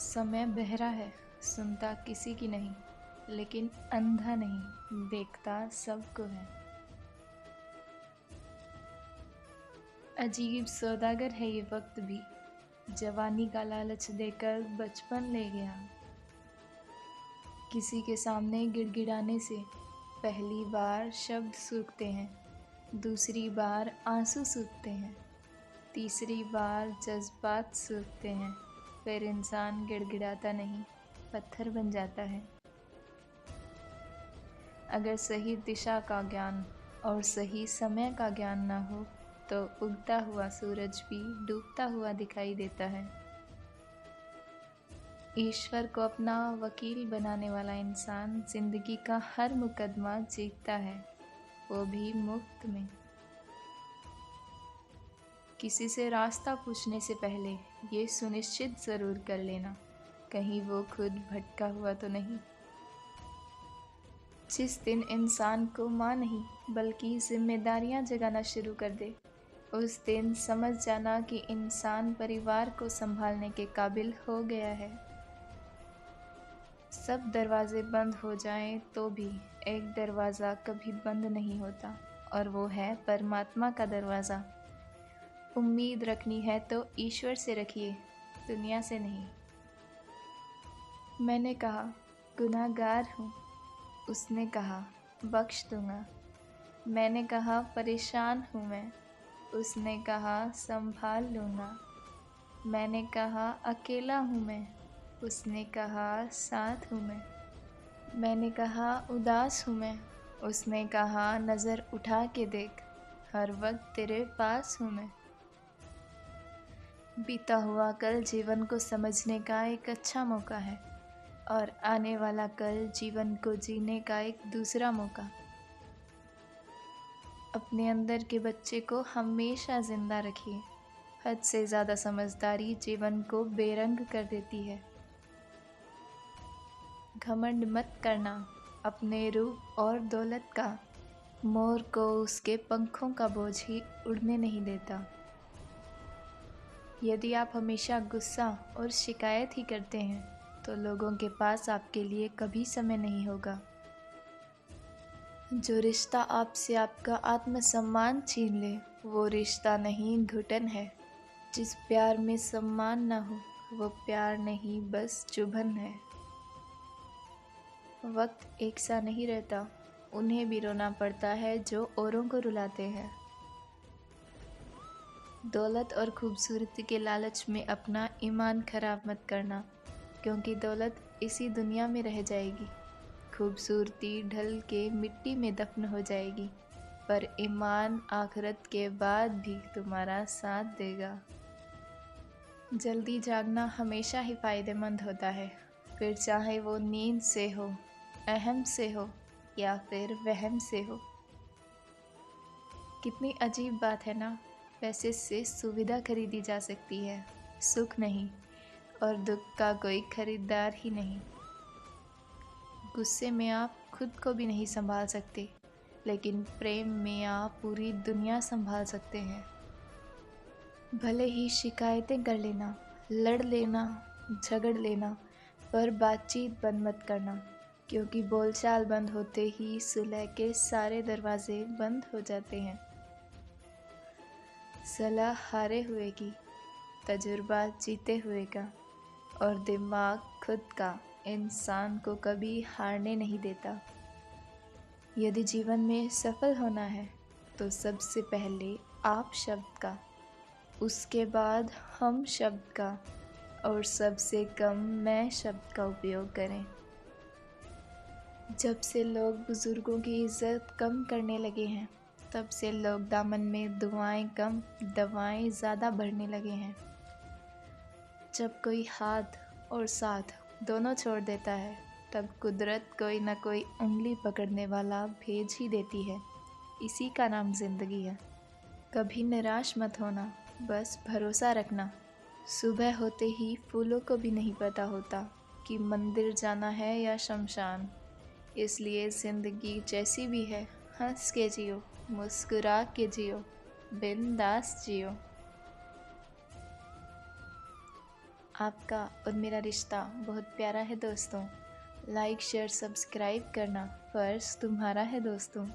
समय बहरा है, सुनता किसी की नहीं, लेकिन अंधा नहीं, देखता सबको है। अजीब सौदागर है ये वक्त भी, जवानी का लालच देकर बचपन ले गया। किसी के सामने गिड़गिड़ाने से पहली बार शब्द सूखते हैं, दूसरी बार आंसू सूखते हैं, तीसरी बार जज्बात सूखते हैं, फिर इंसान गिड़गिड़ाता नहीं, पत्थर बन जाता है। अगर सही दिशा का ज्ञान और सही समय का ज्ञान ना हो तो उगता हुआ सूरज भी डूबता हुआ दिखाई देता है। ईश्वर को अपना वकील बनाने वाला इंसान जिंदगी का हर मुकदमा जीतता है, वो भी मुफ्त में। किसी से रास्ता पूछने से पहले ये सुनिश्चित ज़रूर कर लेना, कहीं वो खुद भटका हुआ तो नहीं। जिस दिन इंसान को माँ नहीं बल्कि जिम्मेदारियाँ जगाना शुरू कर दे, उस दिन समझ जाना कि इंसान परिवार को संभालने के काबिल हो गया है। सब दरवाजे बंद हो जाएं तो भी एक दरवाज़ा कभी बंद नहीं होता, और वो है परमात्मा का दरवाज़ा। उम्मीद रखनी है तो ईश्वर से रखिए, दुनिया से नहीं। मैंने कहा गुनाहगार हूँ, उसने कहा बख्श दूंगा। मैंने कहा परेशान हूँ मैं, उसने कहा संभाल लूँगा। मैंने कहा अकेला हूँ मैं, उसने कहा साथ हूँ मैं। मैंने कहा उदास हूँ मैं, उसने कहा नज़र उठा के देख, हर वक्त तेरे पास हूँ मैं। बीता हुआ कल जीवन को समझने का एक अच्छा मौका है, और आने वाला कल जीवन को जीने का एक दूसरा मौका। अपने अंदर के बच्चे को हमेशा जिंदा रखिए। हद से ज़्यादा समझदारी जीवन को बेरंग कर देती है। घमंड मत करना अपने रूप और दौलत का, मोर को उसके पंखों का बोझ ही उड़ने नहीं देता। यदि आप हमेशा गुस्सा और शिकायत ही करते हैं तो लोगों के पास आपके लिए कभी समय नहीं होगा। जो रिश्ता आपसे आपका आत्मसम्मान छीन ले, वो रिश्ता नहीं घुटन है। जिस प्यार में सम्मान ना हो, वो प्यार नहीं बस चुभन है। वक्त एक सा नहीं रहता, उन्हें भी रोना पड़ता है जो औरों को रुलाते हैं। दौलत और खूबसूरती के लालच में अपना ईमान खराब मत करना, क्योंकि दौलत इसी दुनिया में रह जाएगी, खूबसूरती ढल के मिट्टी में दफन हो जाएगी, पर ईमान आखिरत के बाद भी तुम्हारा साथ देगा। जल्दी जागना हमेशा ही फ़ायदेमंद होता है, फिर चाहे वो नींद से हो, अहम से हो या फिर वहम से हो। कितनी अजीब बात है ना, पैसे से सुविधा खरीदी जा सकती है, सुख नहीं, और दुख का कोई खरीदार ही नहीं। गुस्से में आप खुद को भी नहीं संभाल सकते, लेकिन प्रेम में आप पूरी दुनिया संभाल सकते हैं। भले ही शिकायतें कर लेना, लड़ लेना, झगड़ लेना, पर बातचीत बंद मत करना, क्योंकि बोलचाल बंद होते ही सुलह के सारे दरवाजे बंद हो जाते हैं। सलाह हारे हुए की, तजुर्बा जीते हुए का, और दिमाग खुद का इंसान को कभी हारने नहीं देता। यदि जीवन में सफल होना है तो सबसे पहले आप शब्द का, उसके बाद हम शब्द का, और सबसे कम मैं शब्द का उपयोग करें। जब से लोग बुज़ुर्गों की इज़्ज़त कम करने लगे हैं, तब से लोग दामन में दुआएं कम, दवाएं ज़्यादा भरने लगे हैं। जब कोई हाथ और साथ दोनों छोड़ देता है, तब कुदरत कोई ना कोई उंगली पकड़ने वाला भेज ही देती है। इसी का नाम ज़िंदगी है। कभी निराश मत होना, बस भरोसा रखना। सुबह होते ही फूलों को भी नहीं पता होता कि मंदिर जाना है या शमशान। इसलिए ज़िंदगी जैसी भी है, हंस के जियो, मुस्कुरा के जियो, बिंदास जियो। आपका और मेरा रिश्ता बहुत प्यारा है दोस्तों। लाइक शेयर सब्सक्राइब करना फ़र्ज़ तुम्हारा है दोस्तों।